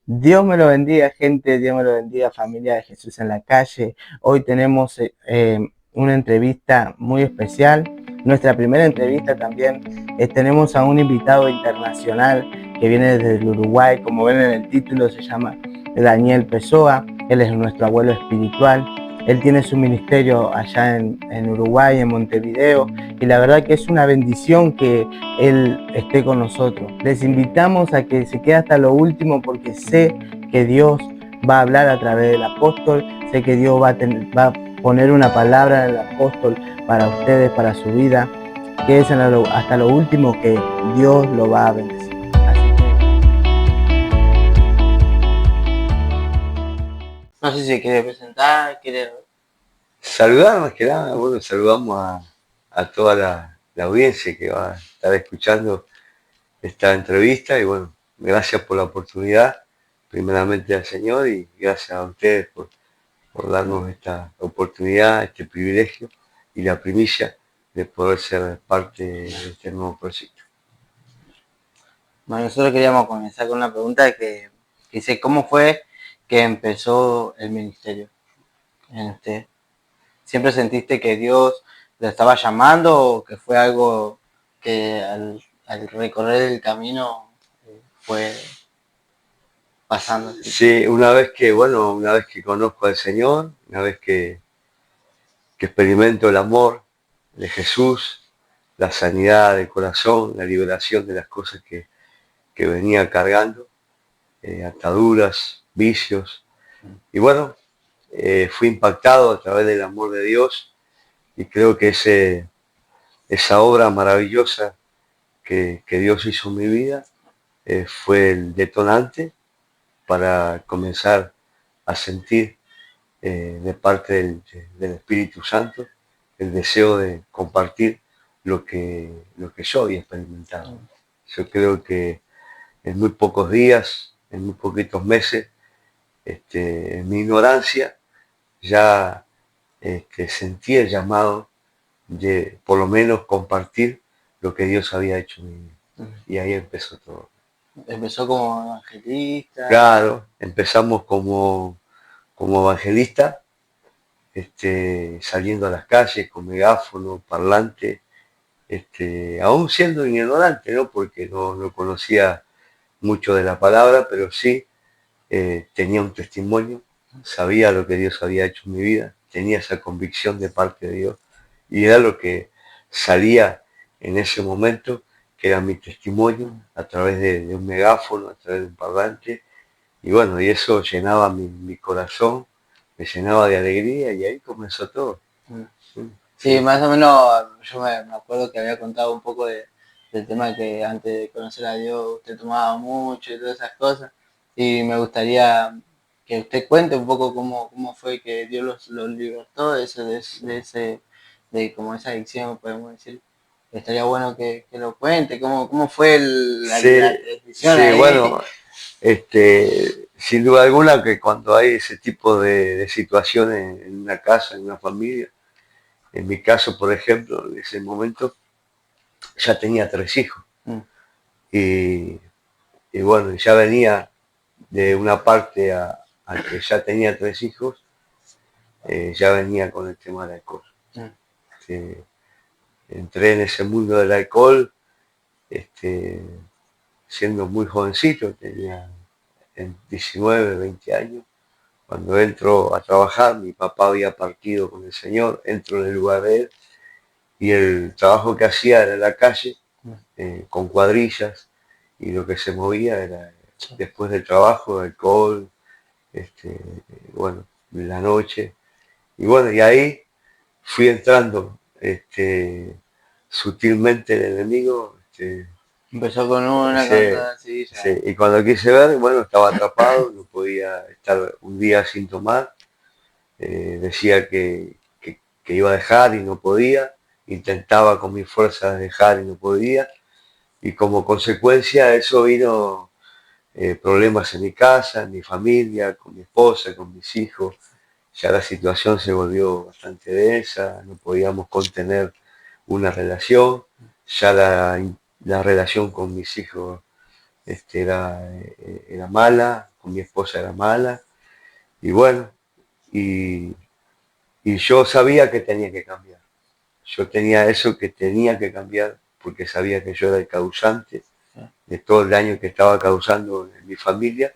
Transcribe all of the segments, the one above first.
Dios me lo bendiga, gente, Dios me lo bendiga, familia de Jesús en la calle. Hoy tenemos una entrevista muy especial, nuestra primera entrevista también. Tenemos a un invitado internacional que viene desde el Uruguay, como ven en el título, se llama Daniel Pessoa. Él es nuestro abuelo espiritual. Él tiene su ministerio allá en Uruguay, en Montevideo, y la verdad que es una bendición que Él esté con nosotros. Les invitamos a que se quede hasta lo último porque sé que Dios va a hablar a través del apóstol, sé que Dios va a poner una palabra del apóstol para ustedes, para su vida. Quédense hasta lo último que Dios lo va a bendecir. Así que no sé si quiere presentar, quiere... Saludar más que nada, bueno, saludamos a toda la audiencia que va a estar escuchando esta entrevista y bueno, gracias por la oportunidad, primeramente al Señor y gracias a ustedes por darnos esta oportunidad, este privilegio y la primicia de poder ser parte de este nuevo proyecto. Bueno, nosotros queríamos comenzar con una pregunta que dice, ¿cómo fue que empezó el ministerio en usted? ¿Siempre sentiste que Dios le estaba llamando o que fue algo que al recorrer el camino fue pasando así? Sí, una vez que conozco al Señor, una vez que experimento el amor de Jesús, la sanidad del corazón, la liberación de las cosas que venía cargando, ataduras, vicios. Y bueno, fui impactado a través del amor de Dios y creo que esa obra maravillosa que Dios hizo en mi vida fue el detonante para comenzar a sentir de parte del Espíritu Santo el deseo de compartir lo que yo había experimentado. Yo creo que en muy pocos días, en muy poquitos meses, en mi ignorancia, ya sentí el llamado de por lo menos compartir lo que Dios había hecho en mi vida. Y ahí empezó todo. Empezó como evangelista. Claro, empezamos como evangelista, saliendo a las calles con megáfono, parlante, aún siendo ignorante, ¿no? Porque no conocía mucho de la palabra, pero sí tenía un testimonio, sabía lo que Dios había hecho en mi vida, tenía esa convicción de parte de Dios, y era lo que salía en ese momento, que era mi testimonio, a través de un megáfono, a través de un parlante, y bueno, y eso llenaba mi corazón, me llenaba de alegría, y ahí comenzó todo. Sí, Sí, sí, más sí. o menos yo me acuerdo que había contado un poco del tema que antes de conocer a Dios usted tomaba mucho y todas esas cosas. Y me gustaría que usted cuente un poco cómo fue que Dios los libertó de como esa adicción, podemos decir. Estaría bueno que lo cuente, cómo fue la Sí, transición sí, ahí. bueno, sin duda alguna que cuando hay ese tipo de situaciones en una casa, en una familia, en mi caso, por ejemplo, en ese momento ya tenía 3 hijos Mm, y, y bueno, ya venía de una parte a que ya tenía 3 hijos, ya venía con el tema del alcohol. mm, Este, entré en ese mundo del alcohol, siendo muy jovencito, tenía en 19, 20 años. Cuando entro a trabajar, mi papá había partido con el Señor, entro en el lugar de él y el trabajo que hacía era en la calle, mm, con cuadrillas, y lo que se movía era después del trabajo, alcohol, este, bueno, la noche. Y bueno, y ahí fui entrando sutilmente el enemigo, Empezó con una cosa así, ya. y cuando quise ver, bueno, estaba atrapado, no podía estar un día sin tomar, decía que iba a dejar y no podía, intentaba con mis fuerzas dejar y no podía, y como consecuencia eso vino problemas en mi casa, en mi familia, con mi esposa, con mis hijos, ya la situación se volvió bastante densa, no podíamos contener una relación, ya la relación con mis hijos era mala, con mi esposa era mala, y bueno, y, y yo sabía que tenía que cambiar. Yo tenía eso que tenía que cambiar porque sabía que yo era el causante de todo el daño que estaba causando en mi familia.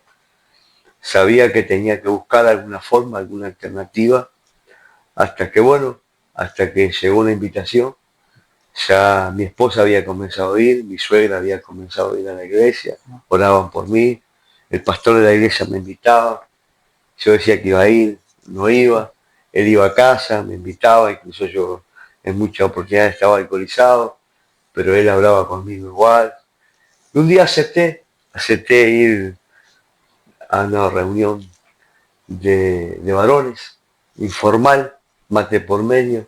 Sabía que tenía que buscar alguna forma, alguna alternativa, hasta que, bueno, hasta que llegó una invitación. Ya mi esposa había comenzado a ir, mi suegra había comenzado a ir a la iglesia, oraban por mí, el pastor de la iglesia me invitaba, yo decía que iba a ir, no iba, él iba a casa, me invitaba, incluso yo en muchas oportunidades estaba alcoholizado, pero él hablaba conmigo igual. Y un día acepté ir a una reunión de varones, informal, mate por medio,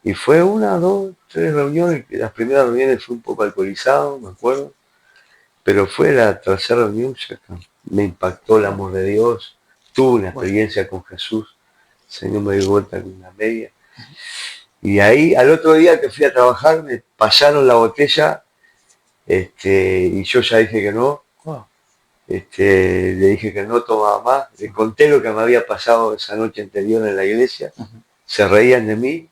y fue una, dos, tres reuniones, las primeras reuniones fue un poco alcoholizado, me acuerdo, pero fue la tercera reunión, ya me impactó el amor de Dios, tuve una experiencia con Jesús, el Señor me dio vuelta con una media, y ahí al otro día que fui a trabajar me pasaron la botella, y yo ya dije que no, le dije que no tomaba más, le conté lo que me había pasado esa noche anterior en la iglesia, se reían de mí,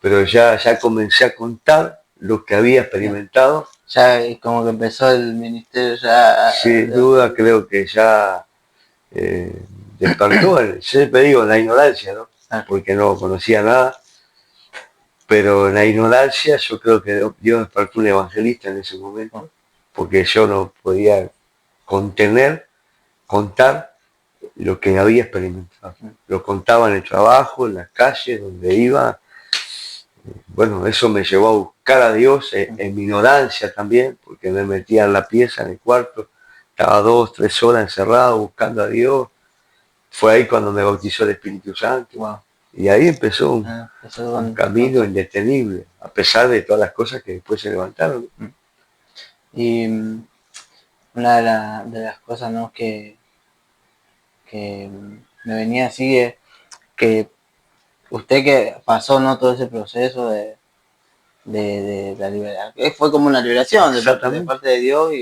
pero ya comencé a contar lo que había experimentado. Ya como que empezó el ministerio ya. Sin duda creo que ya despertó, yo siempre digo, la ignorancia, ¿no? Porque no conocía nada, pero en la ignorancia yo creo que Dios despertó un evangelista en ese momento, porque yo no podía contar lo que había experimentado. Lo contaba en el trabajo, en las calles, donde iba. Bueno, eso me llevó a buscar a Dios en mi ignorancia también, porque me metía en la pieza, en el cuarto, estaba 2, 3 horas encerrado buscando a Dios. Fue ahí cuando me bautizó el Espíritu Santo. Wow. Y ahí empezó un camino indetenible, a pesar de todas las cosas que después se levantaron. Y una de las cosas, ¿no?, que me venía así es que usted que pasó, ¿no?, todo ese proceso de la liberación, fue como una liberación de parte de Dios,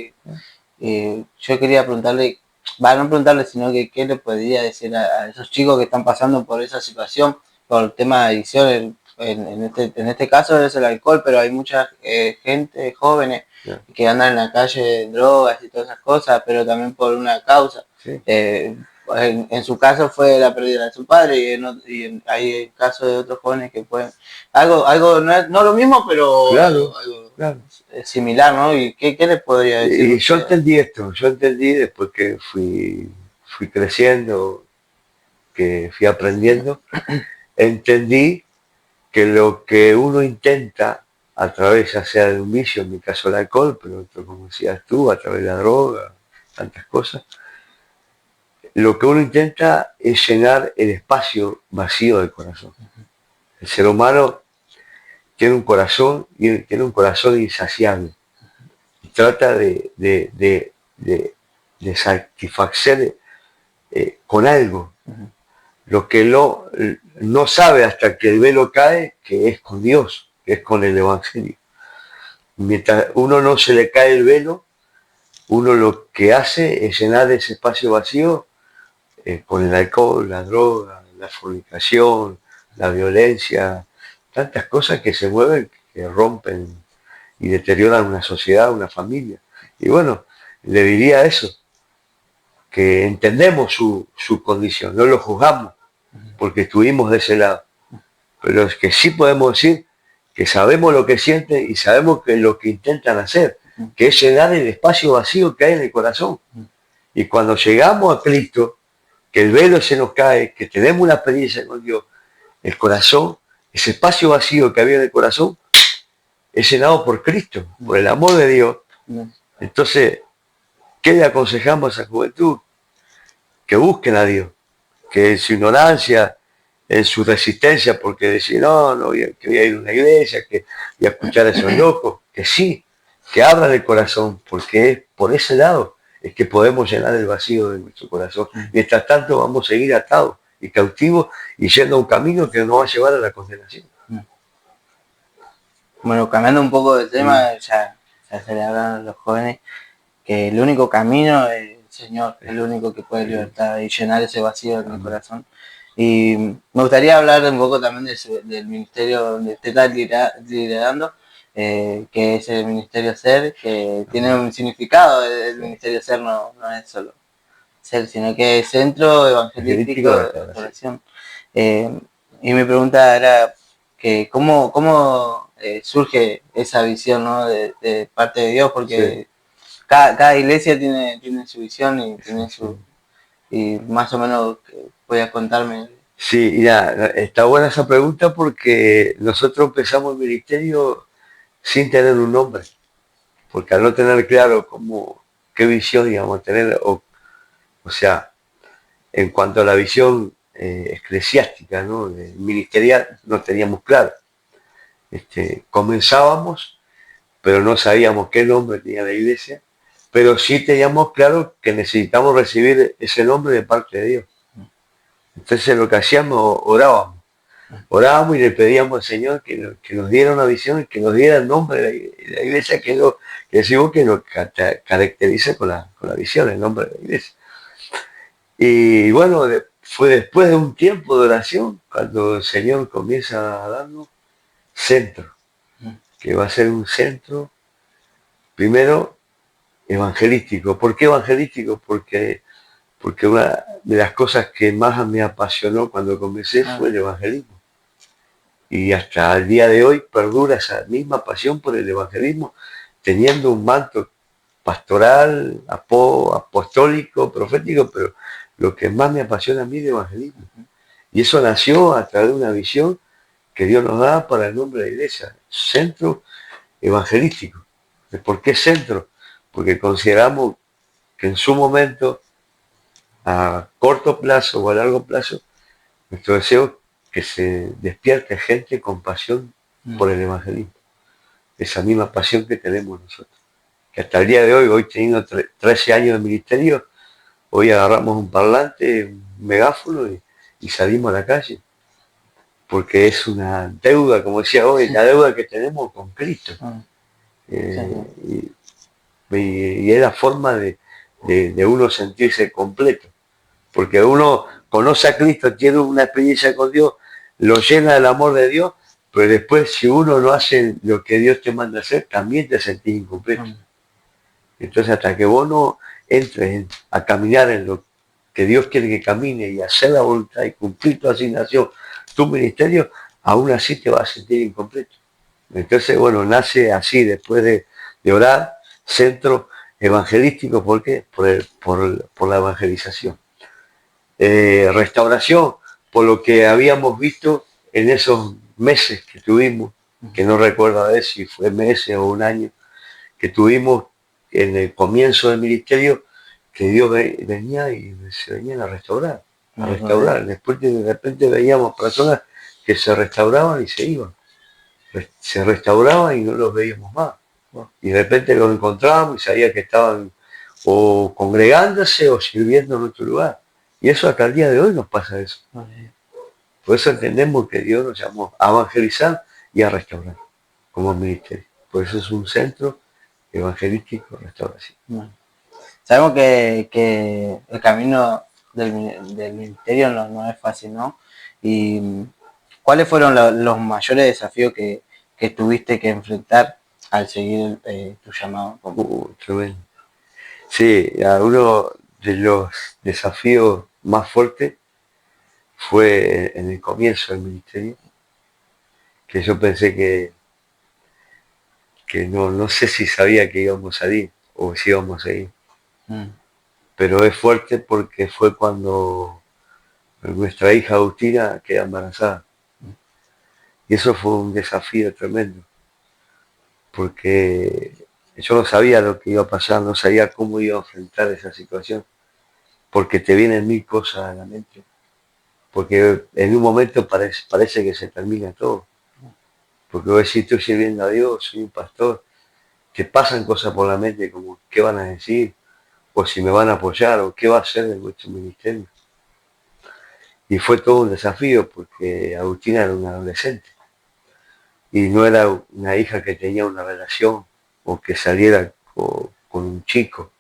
y yo quería preguntarle, no preguntarle, sino que qué le podría decir a esos chicos que están pasando por esa situación, por el tema de adicción. En este caso es el alcohol, pero hay mucha gente, jóvenes, que andan en la calle en drogas y todas esas cosas, pero también por una causa. Sí. En su caso fue la pérdida de su padre, y hay casos de otros jóvenes que pueden algo no lo mismo, pero claro, algo claro. Similar, ¿no? ¿Y qué les podría decir? Y yo entendí esto, yo entendí después que fui creciendo, que fui aprendiendo, entendí que lo que uno intenta a través, ya sea de un vicio, en mi caso el alcohol, pero otro, como decías tú, a través de la droga, tantas cosas, lo que uno intenta es llenar el espacio vacío del corazón. El ser humano tiene un corazón y tiene un corazón insaciable. Y trata de satisfacer con algo lo que no sabe hasta que el velo cae, que es con Dios, que es con el Evangelio. Mientras uno no se le cae el velo, uno lo que hace es llenar ese espacio vacío con el alcohol, la droga, la fornicación, la violencia, tantas cosas que se mueven, que rompen y deterioran una sociedad, una familia. Y bueno, le diría eso, que entendemos su condición, no lo juzgamos, porque estuvimos de ese lado. Pero es que sí podemos decir que sabemos lo que sienten y sabemos que lo que intentan hacer, que es llenar el espacio vacío que hay en el corazón. Y cuando llegamos a Cristo, que el velo se nos cae, que tenemos una experiencia con Dios, el corazón, ese espacio vacío que había en el corazón, es llenado por Cristo, por el amor de Dios. Entonces, ¿qué le aconsejamos a esa juventud? Que busquen a Dios, que en su ignorancia, en su resistencia, porque decir, no, que voy a ir a una iglesia, que voy a escuchar a esos locos, que sí, que abran el corazón, porque es por ese lado es que podemos llenar el vacío de nuestro corazón. Mientras tanto vamos a seguir atados y cautivos y yendo a un camino que nos va a llevar a la condenación. Bueno, cambiando un poco de tema, ya se le hablan a los jóvenes que el único camino es Señor, el único que puede libertar y llenar ese vacío en mi corazón. Y me gustaría hablar un poco también del ministerio donde usted está liderando, que es el Ministerio Ser, que tiene un significado. El Ministerio Ser no es solo ser, sino que es Centro Evangelístico de Restauración. Y mi pregunta era que cómo surge esa visión, ¿no? de parte de Dios, porque cada iglesia tiene su visión y tiene su... Y más o menos voy a contarme. Sí, mira, está buena esa pregunta porque nosotros empezamos el ministerio sin tener un nombre, porque al no tener claro qué visión íbamos a tener, o sea, en cuanto a la visión eclesiástica, ¿no? Ministerial, no teníamos claro. Comenzábamos, pero no sabíamos qué nombre tenía la iglesia, pero sí teníamos claro que necesitamos recibir ese nombre de parte de Dios. Entonces lo que hacíamos, orábamos y le pedíamos al Señor que nos diera una visión, que nos diera el nombre de la iglesia, que decimos que nos caracteriza con la visión, el nombre de la iglesia. Y bueno, fue después de un tiempo de oración cuando el Señor comienza a darnos centro, que va a ser un centro, primero, evangelístico. ¿Por qué evangelístico? Porque una de las cosas que más me apasionó cuando comencé fue el evangelismo. Y hasta el día de hoy perdura esa misma pasión por el evangelismo, teniendo un manto pastoral, apostólico, profético, pero lo que más me apasiona a mí es el evangelismo. Y eso nació a través de una visión que Dios nos da para el nombre de la iglesia, centro evangelístico. ¿Por qué centro? Porque consideramos que en su momento, a corto plazo o a largo plazo, nuestro deseo es que se despierte gente con pasión por el evangelismo. Esa misma pasión que tenemos nosotros. Que hasta el día de hoy teniendo 13 años de ministerio, hoy agarramos un parlante, un megáfono y salimos a la calle. Porque es una deuda, como decía hoy, la deuda que tenemos con Cristo. Y es la forma de uno sentirse completo. Porque uno conoce a Cristo, tiene una experiencia con Dios, lo llena del amor de Dios, pero después si uno no hace lo que Dios te manda hacer, también te sentís incompleto. Entonces hasta que vos no entres a caminar en lo que Dios quiere que camine y hacer la voluntad y cumplir tu asignación, tu ministerio, aún así te vas a sentir incompleto. Entonces, bueno, nace así después de orar, centro evangelístico, ¿por qué? Por la evangelización. Restauración, por lo que habíamos visto en esos meses que tuvimos, que no recuerdo a ver si fue meses o un año, que tuvimos en el comienzo del ministerio, que Dios venía y se venían a restaurar. Después de repente veíamos personas que se restauraban y se iban. Se restauraban y no los veíamos más. Y de repente los encontrábamos y sabía que estaban o congregándose o sirviendo en otro lugar. Y eso hasta el día de hoy nos pasa eso. Por eso entendemos que Dios nos llamó a evangelizar y a restaurar como ministerio. Por eso es un centro evangelístico restauración. Sabemos que el camino del ministerio no es fácil, ¿no? Y ¿cuáles fueron los mayores desafíos que tuviste que enfrentar al seguir tu llamado? Tremendo. Sí, uno de los desafíos más fuertes fue en el comienzo del ministerio, que yo pensé que no sé si sabía que íbamos a ir o si íbamos a ir. Pero es fuerte porque fue cuando nuestra hija Agustina queda embarazada. Y eso fue un desafío tremendo, porque yo no sabía lo que iba a pasar, no sabía cómo iba a enfrentar esa situación, porque te vienen mil cosas a la mente, porque en un momento parece que se termina todo, porque vos decís, estoy sirviendo a Dios, soy un pastor, te pasan cosas por la mente como qué van a decir, o si me van a apoyar, o qué va a hacer de nuestro ministerio. Y fue todo un desafío, porque Agustina era una adolescente, y no era una hija que tenía una relación, o que saliera con un chico,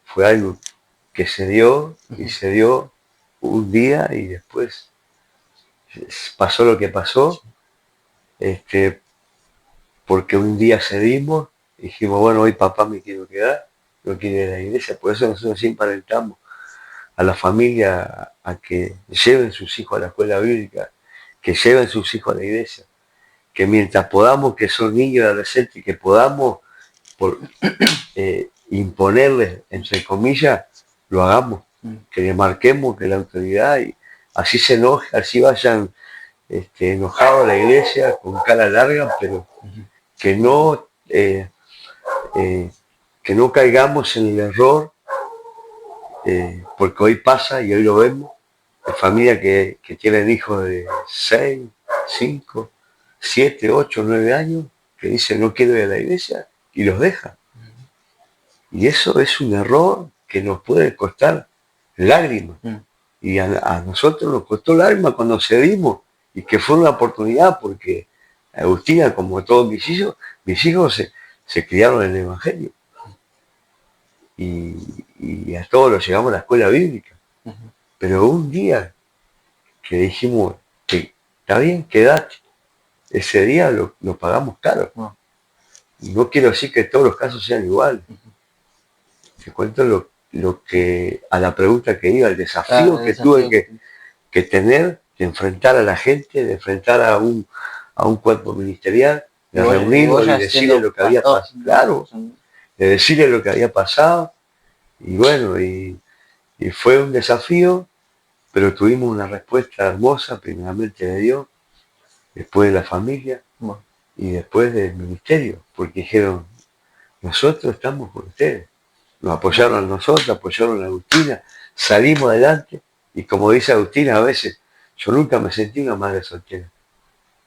fue algo que se dio y se dio un día y después pasó lo que pasó, porque un día cedimos y dijimos, bueno, hoy papá me quiero quedar, no quiero ir a la iglesia, por eso nosotros siempre alentamos a la familia a que lleven sus hijos a la escuela bíblica, que lleven sus hijos a la iglesia, que mientras podamos, que son niños y adolescentes, que podamos imponerles, entre comillas, lo hagamos, que le marquemos que la autoridad, y así se enoje, así vayan enojados a la iglesia, con cara larga, pero que no, que no caigamos en el error, porque hoy pasa y hoy lo vemos, de familias que tienen hijos de 6, 5, 7, 8, 9 años, que dicen no quiero ir a la iglesia y los dejan. Y eso es un error que nos puede costar lágrimas. Y a nosotros nos costó lágrimas cuando cedimos, y que fue una oportunidad, porque Agustina, como todos mis hijos se criaron en el Evangelio. Y a todos los llevamos a la escuela bíblica. Pero un día que dijimos que está bien, quedate, ese día lo pagamos caro. No quiero decir que todos los casos sean iguales. Te cuento lo que, a la pregunta que iba, el desafío que tuve que tener, de enfrentar a la gente, de enfrentar a un cuerpo ministerial, de reunirlo y decirle lo que había pasado. Claro, de decirle lo que había pasado. Y bueno, y fue un desafío, pero tuvimos una respuesta hermosa, primeramente de Dios, después de la familia y después del ministerio, porque dijeron, nosotros estamos con ustedes. Nos apoyaron a nosotros, apoyaron a Agustina, salimos adelante, y como dice Agustina a veces, yo nunca me sentí una madre soltera.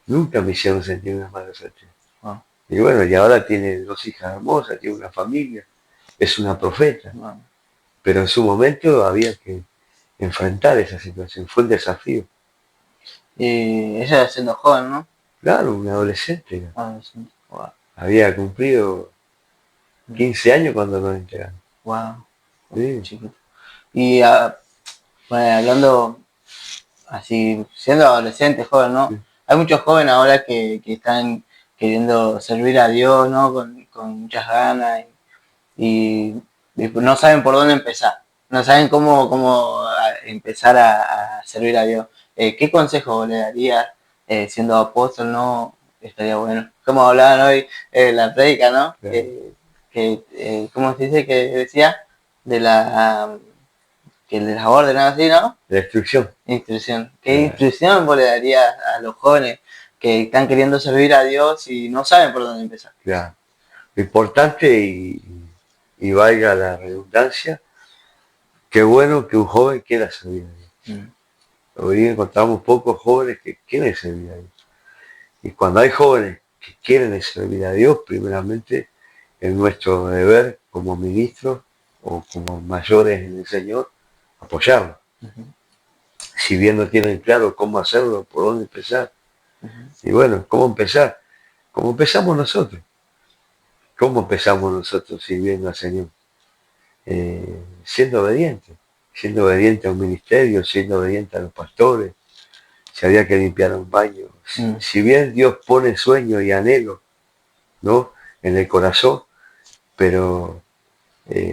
Nunca me hicieron sentir una madre soltera. Y bueno, y ahora tiene 2 hijas hermosas, tiene una familia, es una profeta. Pero en su momento había que enfrentar esa situación, fue un desafío. Y ella siendo joven, ¿no? Claro, un adolescente. Wow. Había cumplido 15 años cuando nos entregaron. Wow. Sí. Chiquito. Y bueno, hablando así, siendo adolescente, joven, ¿no? Sí. Hay muchos jóvenes ahora que están queriendo servir a Dios, ¿no? Con muchas ganas y no saben por dónde empezar. No saben cómo empezar a servir a Dios. ¿Qué consejo le darías siendo apóstol, no? Estaría bueno. Como hablaban hoy la prédica, ¿no? ¿Cómo se dice? Que decía de la que de las órdenes así, ¿no? La instrucción. Instrucción. ¿Qué instrucción vos le darías a los jóvenes que están queriendo servir a Dios y no saben por dónde empezar? Claro. Lo importante, y valga la redundancia, qué bueno que un joven quiera servir a Dios. Hoy encontramos pocos jóvenes que quieren servir a Dios. Y cuando hay jóvenes que quieren servir a Dios, primeramente es nuestro deber como ministros o como mayores en el Señor, apoyarlos. Si bien no tienen claro cómo hacerlo, por dónde empezar. Y bueno, ¿cómo empezar? Como empezamos nosotros. ¿Cómo empezamos nosotros sirviendo al Señor? Siendo obediente a un ministerio, siendo obediente a los pastores. Si había que limpiar un baño. Si bien Dios pone sueño y anhelo, ¿no?, en el corazón, pero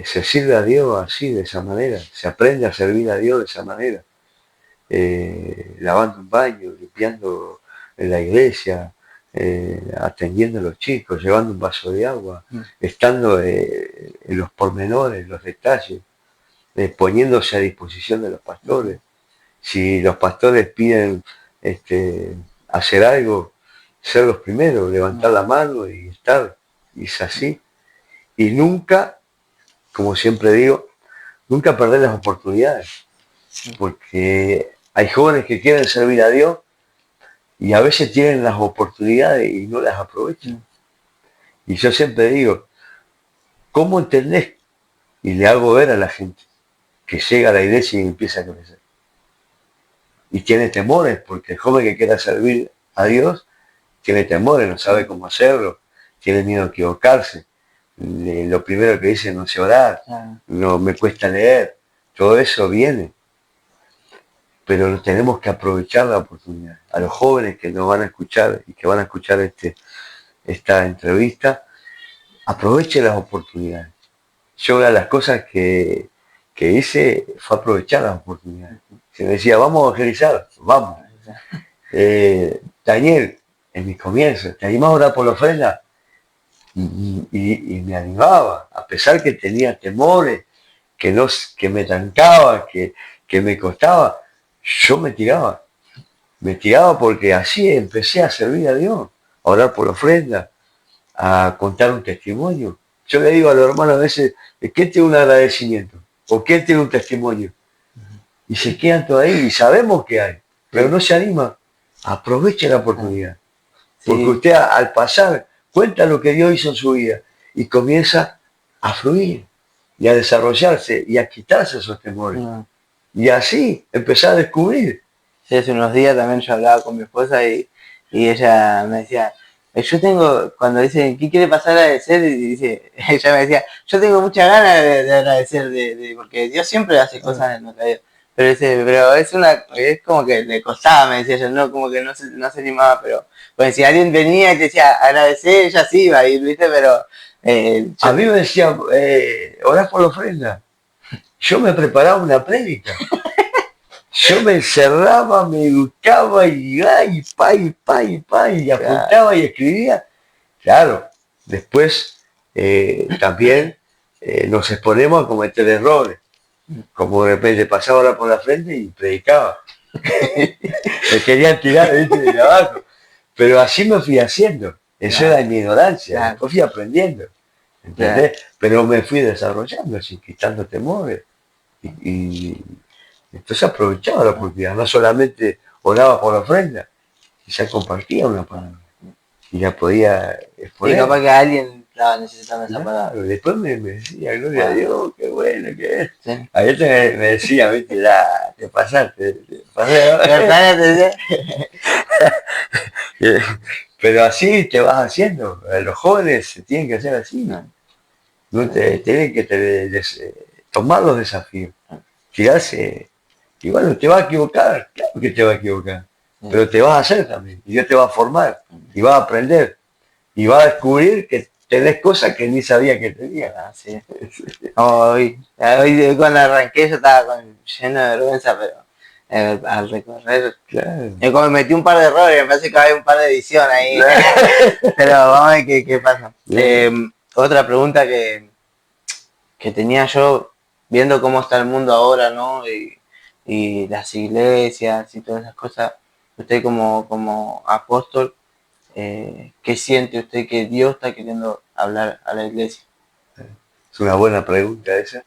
se sirve a Dios así, de esa manera. Se aprende a servir a Dios de esa manera. Lavando un baño, limpiando en la iglesia, atendiendo a los chicos, llevando un vaso de agua, estando en los pormenores, los detalles, poniéndose a disposición de los pastores. Si los pastores piden hacer algo, ser los primeros, levantar la mano y estar, y es así. Y nunca, como siempre digo, nunca perder las oportunidades, porque hay jóvenes que quieren servir a Dios y a veces tienen las oportunidades y no las aprovechan. Y yo siempre digo, ¿cómo entendés? Y le hago ver a la gente que llega a la iglesia y empieza a crecer. Y tiene temores, porque el joven que quiera servir a Dios tiene temores, no sabe cómo hacerlo, tiene miedo a equivocarse. Lo primero que dice, no sé orar, no me cuesta leer, todo eso viene, pero tenemos que aprovechar la oportunidad. A los jóvenes que nos van a escuchar y que van a escuchar esta entrevista, aprovechen las oportunidades. Yo una de las cosas que hice fue aprovechar las oportunidades. Se me decía, vamos a evangelizar, vamos. Daniel, en mis comienzos, ¿te animaba a orar por la ofrenda? Y me animaba, a pesar que tenía temores, que me trancaba, que me costaba, yo me tiraba porque así empecé a servir a Dios, a orar por la ofrenda, a contar un testimonio. Yo le digo a los hermanos a veces, ¿quién tiene un agradecimiento? ¿O quién tiene un testimonio? Y se quedan todos ahí y sabemos que hay, pero no se anima. Aproveche la oportunidad. Porque usted al pasar cuenta lo que Dios hizo en su vida y comienza a fluir y a desarrollarse y a quitarse esos temores. Y así empezar a descubrir. Sí, hace unos días también yo hablaba con mi esposa y ella me decía, yo tengo, cuando dice, ¿qué quiere pasar a agradecer? Y dice, ella me decía, yo tengo muchas ganas de agradecer, porque Dios siempre hace cosas en nuestra vida. Pero dice, pero es como que le costaba, me decía ella, no, como que no se animaba, pero pues si alguien venía y te decía, agradecer, ella sí iba a ir, ¿viste? Pero a mí me decía, orás por la ofrenda. Yo me preparaba una prédica. Yo me encerraba, me educaba y apuntaba y escribía. Claro, después también nos exponemos a cometer errores. Como de repente pasaba ahora por la frente y predicaba. Me querían tirar de abajo. Pero así me fui haciendo. Eso era mi ignorancia. Después fui aprendiendo. ¿Entendés? Pero me fui desarrollando, así, quitando temores. Y entonces aprovechaba la oportunidad. No solamente oraba por la ofrenda, ya compartía una palabra. Y ya podía exponer. Y capaz que alguien estaba necesitando esa palabra. Después me decía, gloria a Dios, qué bueno que es. Sí. A veces me decía, viste, ya, te pasaste. Pero así te vas haciendo. Los jóvenes se tienen que hacer así, ¿no? Tienen que tomar los desafíos. Tirarse. Y bueno, te va a equivocar, claro que te va a equivocar. Pero te vas a hacer también. Y Dios te va a formar. Y vas a aprender. Y vas a descubrir que tenés cosas que ni sabía que tenías. Sí. Hoy cuando arranqué yo estaba lleno de vergüenza, pero al recorrer, claro. Como metí un par de errores, me parece que hay un par de ediciones ahí. Pero vamos a ver qué pasa. Otra pregunta que tenía yo, viendo cómo está el mundo ahora, ¿no? Y las iglesias y todas esas cosas, usted como apóstol, ¿qué siente usted que Dios está queriendo hablar a la iglesia? Es una buena pregunta esa,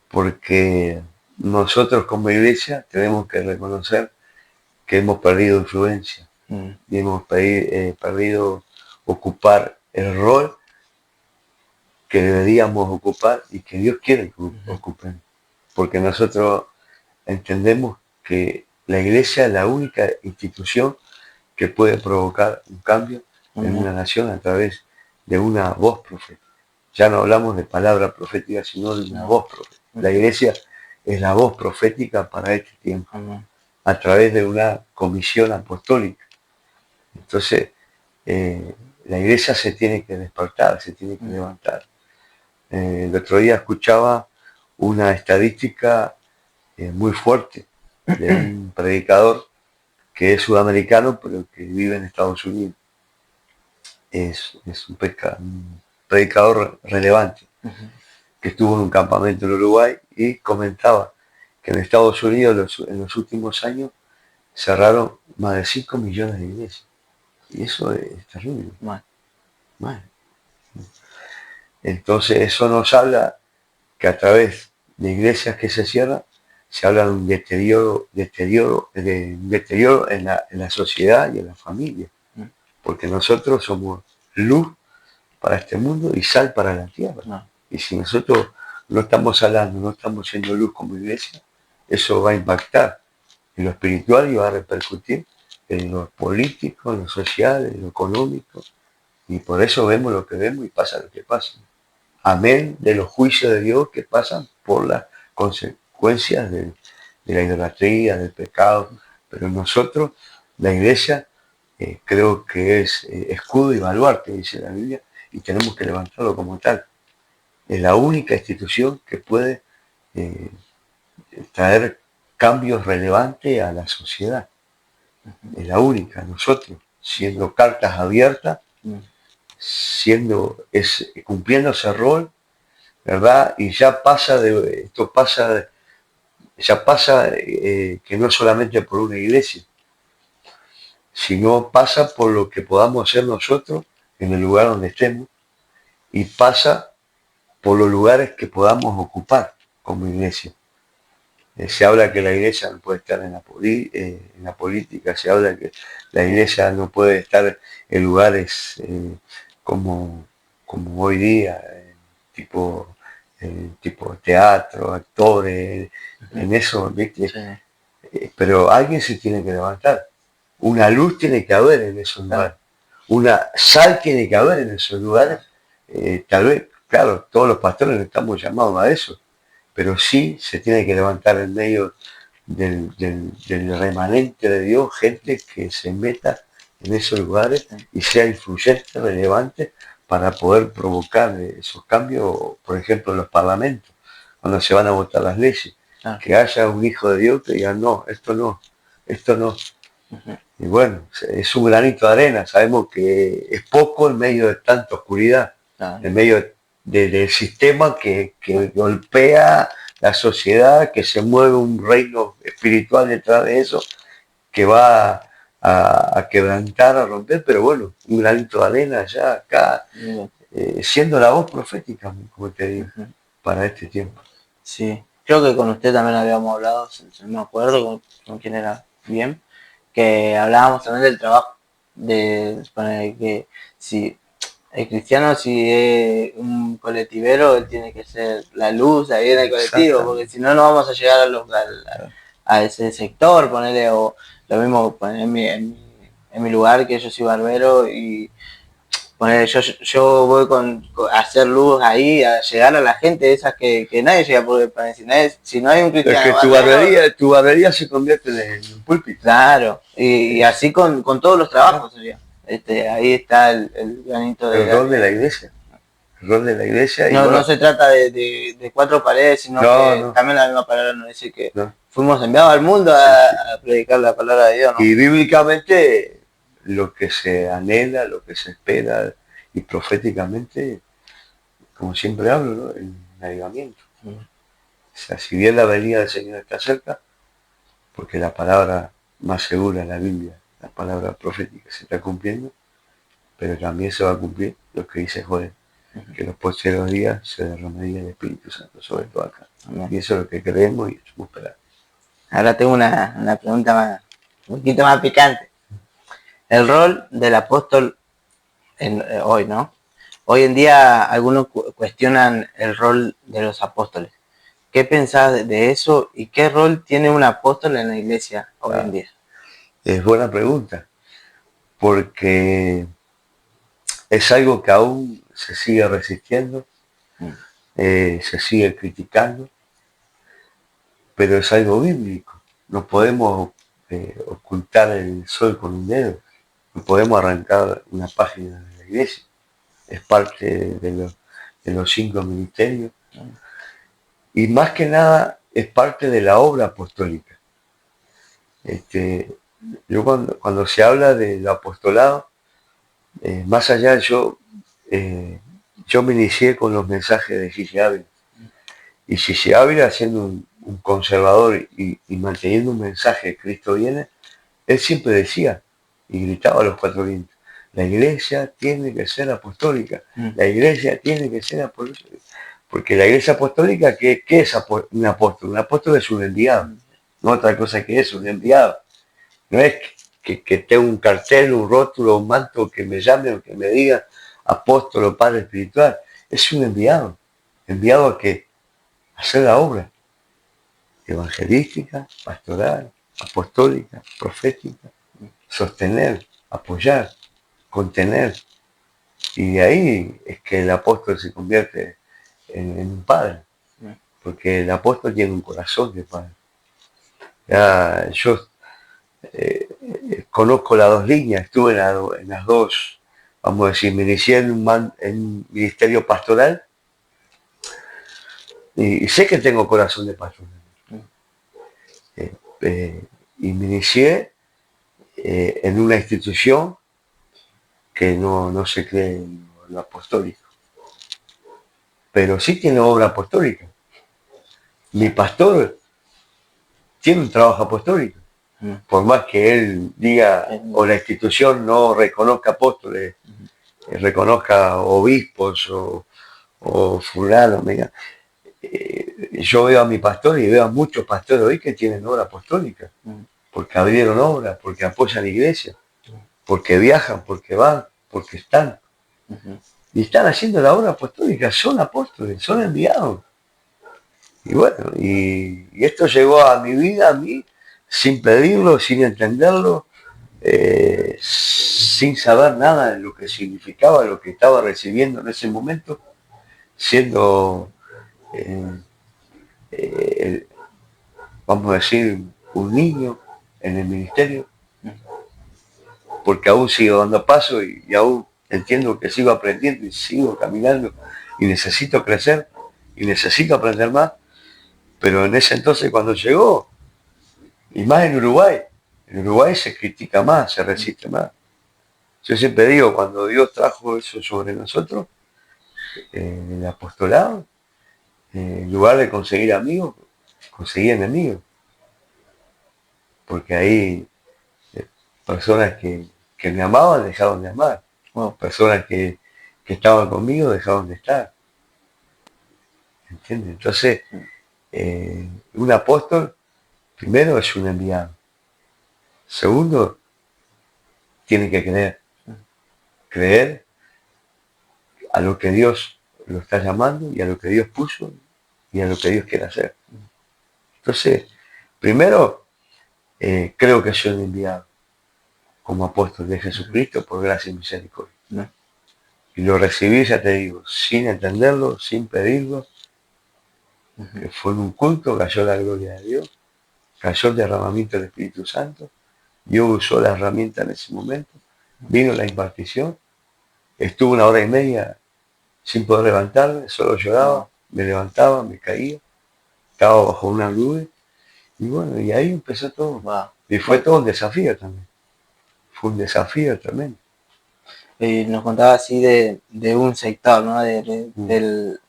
porque nosotros como iglesia tenemos que reconocer que hemos perdido influencia y hemos perdido ocupar el rol que deberíamos ocupar y que Dios quiere que ocupen. Porque nosotros entendemos que la iglesia es la única institución que puede provocar un cambio en una nación a través de una voz profética. Ya no hablamos de palabra profética, sino de una voz profética. La iglesia es la voz profética para este tiempo, a través de una comisión apostólica. Entonces, la iglesia se tiene que despertar, se tiene que levantar. El otro día escuchaba una estadística muy fuerte de un predicador que es sudamericano, pero que vive en Estados Unidos. Es un predicador relevante, que estuvo en un campamento en Uruguay y comentaba que en Estados Unidos en los últimos años cerraron más de 5 millones de iglesias. Y eso es terrible. Mal. Entonces eso nos habla que a través de iglesias que se cierran, se habla de un deterioro en la sociedad y en la familia. Porque nosotros somos luz para este mundo y sal para la tierra. Y si nosotros no estamos salando, no estamos siendo luz como iglesia, eso va a impactar en lo espiritual y va a repercutir en lo político, en lo social, en lo económico. Y por eso vemos lo que vemos y pasa lo que pasa. Amén de los juicios de Dios que pasan por las consecuencias de la idolatría, del pecado, pero nosotros, la iglesia, creo que es escudo y baluarte, dice la Biblia, y tenemos que levantarlo como tal. Es la única institución que puede eh, traer cambios relevantes a la sociedad. Es la única, nosotros, siendo cartas abiertas, cumpliendo ese rol, ¿verdad? Y ya pasa que no solamente por una iglesia, sino pasa por lo que podamos hacer nosotros en el lugar donde estemos, y pasa por los lugares que podamos ocupar como iglesia. Se habla que la iglesia no puede estar en la política, se habla que la iglesia no puede estar en lugares como, como hoy día, tipo, tipo teatro, actores, en eso, ¿viste? Sí. Pero alguien se tiene que levantar. Una luz tiene que haber en esos lugares. Una sal tiene que haber en esos lugares. Tal vez, claro, todos los pastores estamos llamados a eso, pero sí se tiene que levantar en medio del remanente de Dios, gente que se meta en esos lugares y sea influyente, relevante, para poder provocar esos cambios, por ejemplo, en los parlamentos, cuando se van a votar las leyes, que haya un hijo de Dios que diga, no, esto no, esto no. Y bueno, es un granito de arena, sabemos que es poco en medio de tanta oscuridad, en medio del sistema que golpea la sociedad, que se mueve un reino espiritual detrás de eso, que va a quebrantar, a romper, pero bueno, un granito de arena ya acá, siendo la voz profética, como te digo, para este tiempo. Sí, creo que con usted también habíamos hablado, no me acuerdo con quién era bien, que hablábamos también del trabajo, de suponer que si el cristiano, si es un colectivero, él tiene que ser la luz ahí en el colectivo, porque si no, no vamos a llegar a ese sector, ponerle, o lo mismo poner en mi lugar, que yo soy barbero, y poner, yo voy a hacer luz ahí, a llegar a la gente, esas que nadie llega, porque si no hay un cristiano. Es que tu barbería se convierte en un púlpito. Claro, y así con todos los trabajos sería. Ahí está el granito de... El rol de la iglesia. El rol de la iglesia. No, bueno, no se trata de cuatro paredes, sino que también la misma palabra nos dice que fuimos enviados al mundo a predicar la palabra de Dios, ¿no? Y bíblicamente lo que se anhela, lo que se espera, y proféticamente, como siempre hablo, ¿no? El avivamiento. O sea, si bien la venida del Señor está cerca, porque la palabra más segura en la Biblia, la palabra profética, se está cumpliendo, pero también se va a cumplir lo que dice Joel, que en los posteriores días se derramaría el Espíritu Santo sobre todo acá. Y eso es lo que creemos y estamos esperando. Ahora tengo una pregunta un poquito más picante. El rol del apóstol hoy, ¿no? Hoy en día algunos cuestionan el rol de los apóstoles. ¿Qué pensás de eso y qué rol tiene un apóstol en la iglesia hoy en día? Es buena pregunta, porque es algo que aún se sigue resistiendo, se sigue criticando, pero es algo bíblico. No podemos ocultar el sol con un dedo, no podemos arrancar una página de la iglesia. Es parte de los 5 ministerios. Y más que nada es parte de la obra apostólica. Yo cuando se habla del apostolado, más allá yo me inicié con los mensajes de Gigi Ávila. Y Gigi Ávila, siendo un conservador y manteniendo un mensaje de Cristo viene, él siempre decía y gritaba a los 4 vientos: la iglesia tiene que ser apostólica, la iglesia tiene que ser apostólica. Porque la iglesia apostólica, ¿qué es un apóstol? Un apóstol es un enviado, no otra cosa que es un enviado. No es que tenga un cartel, un rótulo, un manto que me llame o que me diga apóstol o padre espiritual. Es un enviado. ¿Enviado a qué? A hacer la obra evangelística, pastoral, apostólica, profética, sostener, apoyar, contener. Y de ahí es que el apóstol se convierte en un padre. porque el apóstol tiene un corazón de padre. Ya, yo conozco las dos líneas, estuve en las dos, vamos a decir, me inicié en un ministerio pastoral y sé que tengo corazón de pastor. Eh, eh, y me inicié en una institución que no se cree en lo apostólico, pero sí tiene obra apostólica. Mi pastor tiene un trabajo apostólico, por más que él diga o la institución no reconozca apóstoles, reconozca obispos o fulano, mira, yo veo a mi pastor y veo a muchos pastores hoy que tienen obra apostólica, porque abrieron obra, porque apoyan la iglesia, porque viajan, porque van, porque están. Y están haciendo la obra apostólica, son apóstoles, son enviados. Y bueno, y esto llegó a mi vida, a mí, sin pedirlo, sin entenderlo, sin saber nada de lo que significaba, lo que estaba recibiendo en ese momento, siendo, eh, eh, vamos a decir, un niño en el ministerio, porque aún sigo dando paso y aún entiendo que sigo aprendiendo y sigo caminando y necesito crecer y necesito aprender más, pero en ese entonces cuando llegó, y más en Uruguay se critica más, se resiste más. Yo siempre digo, cuando Dios trajo eso sobre nosotros, el apostolado, en lugar de conseguir amigos, conseguí enemigos, porque ahí personas que me amaban dejaron de amar, personas que estaban conmigo dejaron de estar, ¿entiendes? Entonces, un apóstol, primero es un enviado, segundo, tiene que creer a lo que Dios lo está llamando y a lo que Dios puso y a lo que Dios quiere hacer. Entonces, primero, creo que soy un enviado como apóstol de Jesucristo por gracia y misericordia. Y lo recibí, ya te digo, sin entenderlo, sin pedirlo. Que fue en un culto, cayó la gloria de Dios, cayó el derramamiento del Espíritu Santo. Dios usó la herramienta en ese momento, vino la impartición, estuve una hora y media sin poder levantarme, solo lloraba, me levantaba, me caía, estaba bajo una nube, y bueno, y ahí empezó todo. Y fue todo un desafío también. Fue un desafío tremendo. Nos contaba así de un sector, ¿no? De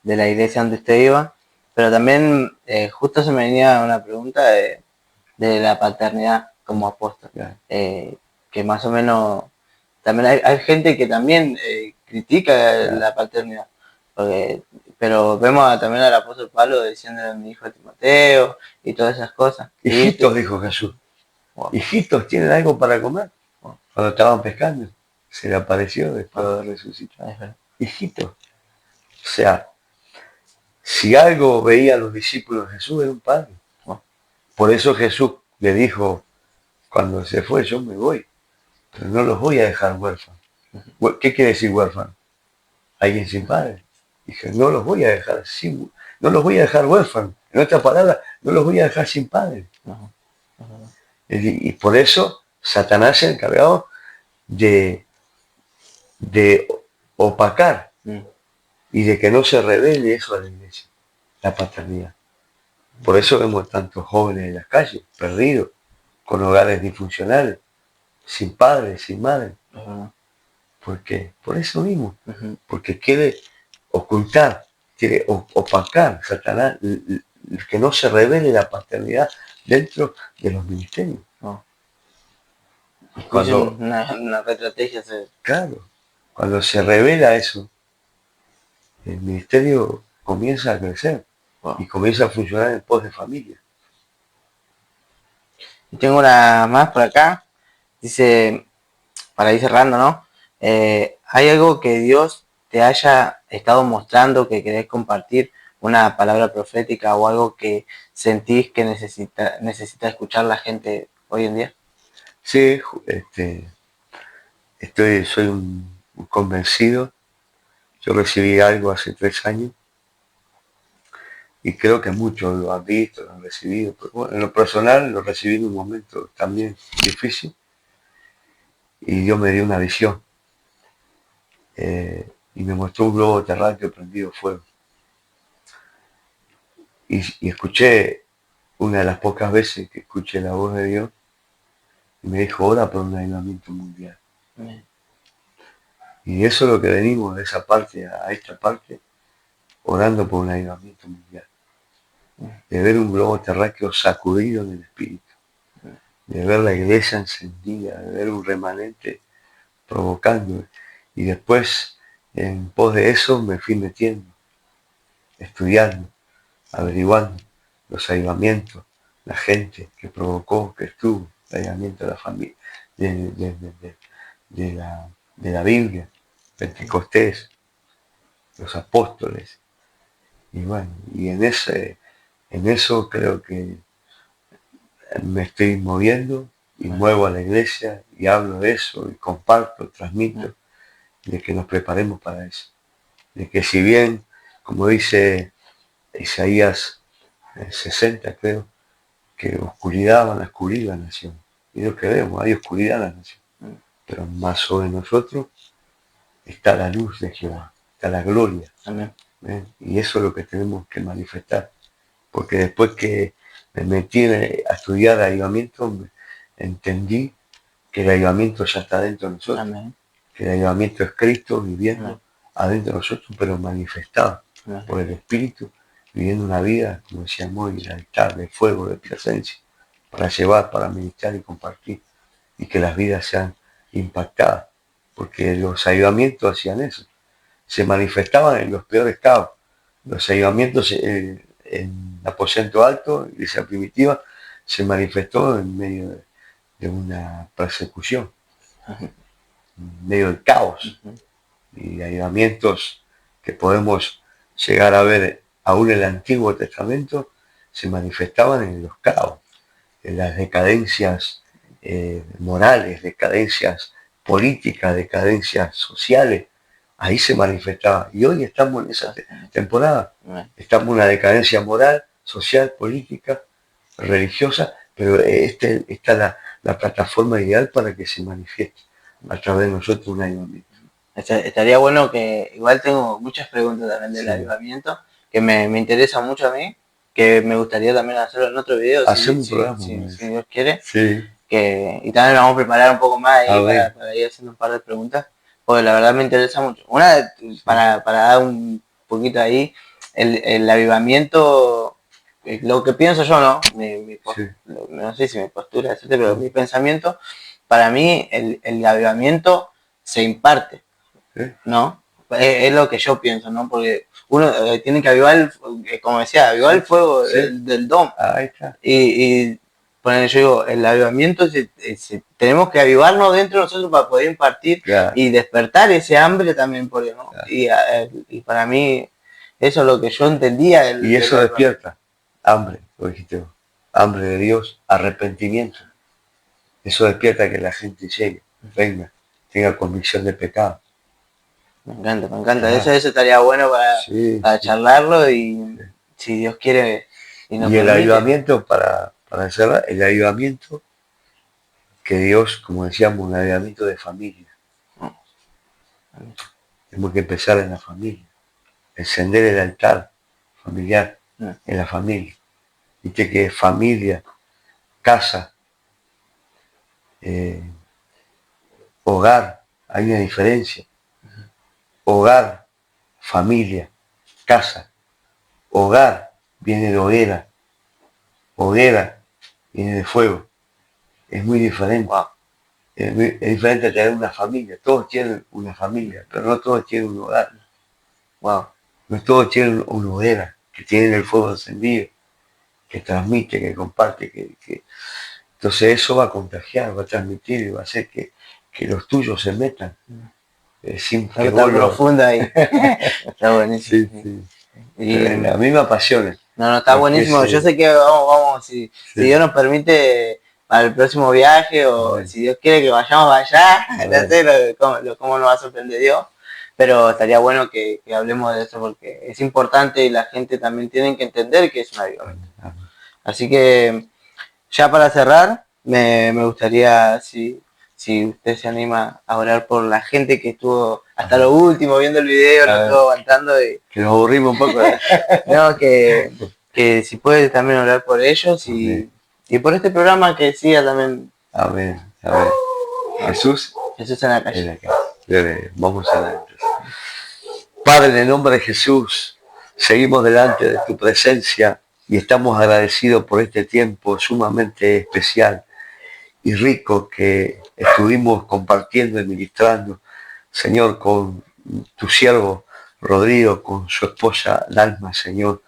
la iglesia donde usted iba, pero también justo se me venía una pregunta de la paternidad como apóstol, que más o menos también hay gente que también critica la paternidad, pero vemos también al apóstol Pablo diciéndole a mi hijo a Timoteo y todas esas cosas. Hijitos, dijo Jesús. Wow. Hijitos, ¿tienen algo para comer? Wow. Cuando estaban pescando, se le apareció después de resucitar. Hijitos. O sea, si algo veían los discípulos de Jesús era un padre. Wow. Por eso Jesús le dijo, cuando se fue, yo me voy, pero no los voy a dejar huérfanos. ¿Qué quiere decir huérfano? Alguien sin padre. Dije, no los voy a dejar sin, no los voy a dejar huérfanos. En otras palabras, no los voy a dejar sin padre. Y por eso Satanás se ha encargado de opacar y de que no se revele eso a la iglesia, la paternidad. Por eso vemos tantos jóvenes en las calles, perdidos, con hogares disfuncionales, sin padres, sin madre. ¿Por qué? Por eso mismo, porque quiere ocultar, quiere opacar Satanás, que no se revele la paternidad dentro de los ministerios. Cuando una estrategia claro, cuando se revela eso, el ministerio comienza a crecer y comienza a funcionar en pos de familia. Y tengo una más por acá, dice, para ir cerrando, ¿no? ¿Hay algo que Dios te haya estado mostrando que querés compartir? Una palabra profética o algo que sentís que necesita escuchar la gente hoy en día. Sí, soy un convencido. Yo recibí algo hace 3 años y creo que muchos lo han visto, lo han recibido, pero bueno, en lo personal lo recibí en un momento también difícil y Dios me dio una visión y me mostró un globo terráqueo prendido fuego y escuché una de las pocas veces que escuché la voz de Dios y me dijo, ora por un avivamiento mundial. Amén. Y eso es lo que venimos de esa parte a esta parte, orando por un avivamiento mundial. De ver un globo terráqueo sacudido en el espíritu, de ver la iglesia encendida, de ver un remanente provocando. Y después, en pos de eso, me fui metiendo, estudiando, averiguando los avivamientos, la gente que provocó, que estuvo, el avivamiento de la familia, de la Biblia, Pentecostés, los apóstoles. Y bueno, y en eso creo que me estoy moviendo y muevo a la iglesia y hablo de eso y comparto, transmito, de que nos preparemos para eso. De que si bien, como dice Isaías 60, creo, que oscuridad van a cubrir la nación. Y lo que vemos, hay oscuridad en la nación. Pero más sobre nosotros está la luz de Jehová, está la gloria. Amén. Y eso es lo que tenemos que manifestar. Porque después que me metí a estudiar avivamiento, entendí que el avivamiento ya está dentro de nosotros. Amén. Que el avivamiento es Cristo viviendo adentro de nosotros, pero manifestado por el Espíritu, viviendo una vida, como decíamos hoy, el altar de fuego, de presencia, para llevar, para ministrar y compartir, y que las vidas sean impactadas, porque los avivamientos hacían eso, se manifestaban en los peores caos. Los avivamientos en aposento alto, iglesia primitiva, se manifestó en medio de una persecución, en medio del caos, y avivamientos que podemos llegar a ver aún en el Antiguo Testamento se manifestaban en los caos, en las decadencias morales, decadencias políticas, decadencias sociales. Ahí se manifestaba. Y hoy estamos en esa temporada. Estamos en una decadencia moral, social, política, religiosa, pero está la plataforma ideal para que se manifieste a través de nosotros un avivamiento. Estaría bueno que, igual tengo muchas preguntas también del avivamiento, que me interesa mucho a mí, que me gustaría también hacerlo en otro video, hacer un programa, si Dios quiere. Sí. Y también vamos a preparar un poco más ahí para ir haciendo un par de preguntas, porque la verdad me interesa mucho. Una, para dar un poquito ahí, el avivamiento, lo que pienso yo, ¿no? No sé si mi postura, pero mi pensamiento, para mí el avivamiento se imparte, ¿no? Es lo que yo pienso, ¿no? Porque uno tiene que avivar, como decía, avivar el fuego del don. Ahí está. Y bueno, yo digo, el avivamiento tenemos que avivarnos dentro de nosotros para poder impartir y despertar ese hambre también por Dios, ¿no? Y para mí eso es lo que yo entendía. Y eso despierta hambre, lo dijiste vos, hambre de Dios, arrepentimiento. Eso despierta que la gente llegue, venga, tenga convicción de pecado. Me encanta. Eso estaría bueno para charlarlo y si Dios quiere. Y el avivamiento, para cerrar, el avivamiento que Dios, como decíamos, un avivamiento de familia. Tenemos que empezar en la familia, encender el altar familiar en la familia. Viste que familia, casa, hogar, hay una diferencia. Hogar, familia, casa. Hogar viene de hoguera. Hoguera viene de fuego. Es muy diferente. Es diferente tener una familia. Todos tienen una familia, pero no todos tienen un hogar. No todos tienen una hoguera, que tienen el fuego encendido, que transmite, que comparte, entonces eso va a contagiar, va a transmitir y va a hacer que los tuyos se metan. Sin que vos profunda ahí. Está buenísimo. Sí. Y a mí me apasiona. No, está buenísimo. Yo sé que vamos, si Dios nos permite para el próximo viaje o si Dios quiere que vayamos allá, no sé cómo nos va a sorprender Dios. pero estaría bueno que hablemos de eso porque es importante y la gente también tiene que entender que es un avivamiento. Así que ya para cerrar, me gustaría si usted se anima a orar por la gente que estuvo hasta lo último viendo el video, no estuvo aguantando y que nos aburrimos un poco. no, que si puede también orar por ellos y por este programa que siga también. Amén. Amén. Jesús en la calle. Vamos adelante. Padre, en el nombre de Jesús, seguimos delante de tu presencia y estamos agradecidos por este tiempo sumamente especial y rico que estuvimos compartiendo y ministrando, Señor, con tu siervo Rodrigo, con su esposa Dalma, Señor.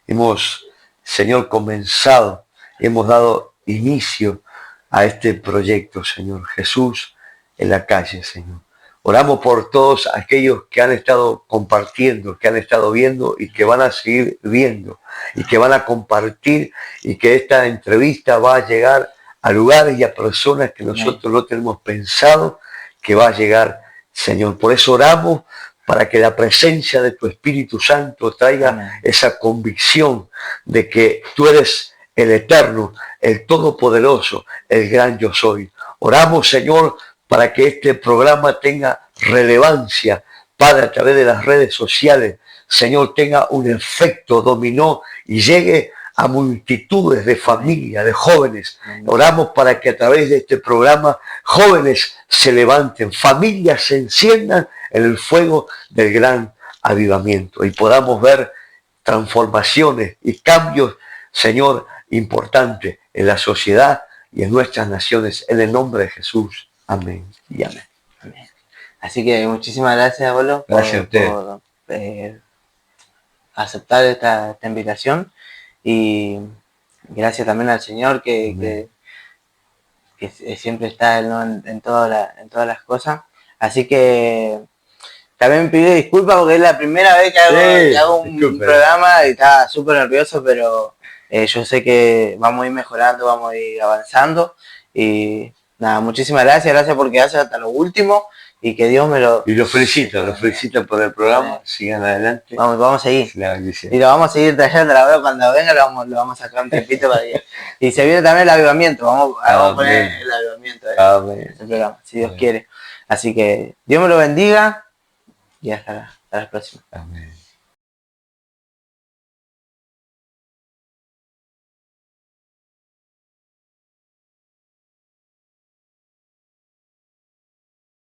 Hemos, Señor, comenzado, hemos dado inicio a este proyecto, Señor. Jesús en la calle, Señor. Oramos por todos aquellos que han estado compartiendo, que han estado viendo y que van a seguir viendo y que van a compartir y que esta entrevista va a llegar a lugares y a personas que nosotros no tenemos pensado que va a llegar, Señor. Por eso oramos para que la presencia de tu Espíritu Santo traiga esa convicción de que tú eres el eterno, el todopoderoso, el gran yo soy. Oramos, Señor, para que este programa tenga relevancia, Padre, a través de las redes sociales, Señor, tenga un efecto dominó y llegue a multitudes de familias, de jóvenes. Oramos para que a través de este programa jóvenes se levanten, familias se enciendan en el fuego del gran avivamiento y podamos ver transformaciones y cambios, Señor, importantes en la sociedad y en nuestras naciones, en el nombre de Jesús. Amén y amén. Amén. Así que muchísimas gracias, abuelo, por aceptar esta invitación y gracias también al Señor que siempre está en todas las cosas. Así que también pido disculpas porque es la primera vez que hago un programa y estaba súper nervioso, pero yo sé que vamos a ir mejorando, vamos a ir avanzando y nada, muchísimas gracias por quedarse hasta lo último y que Dios me lo... Y los felicito por el programa, sigan adelante. Vamos a seguir. Y lo vamos a seguir trayendo, la verdad, cuando venga lo vamos a sacar un tiempito para allá. Y se viene también el avivamiento, vamos a poner el avivamiento del programa, si Dios quiere. Así que Dios me lo bendiga y hasta la próxima. Amén.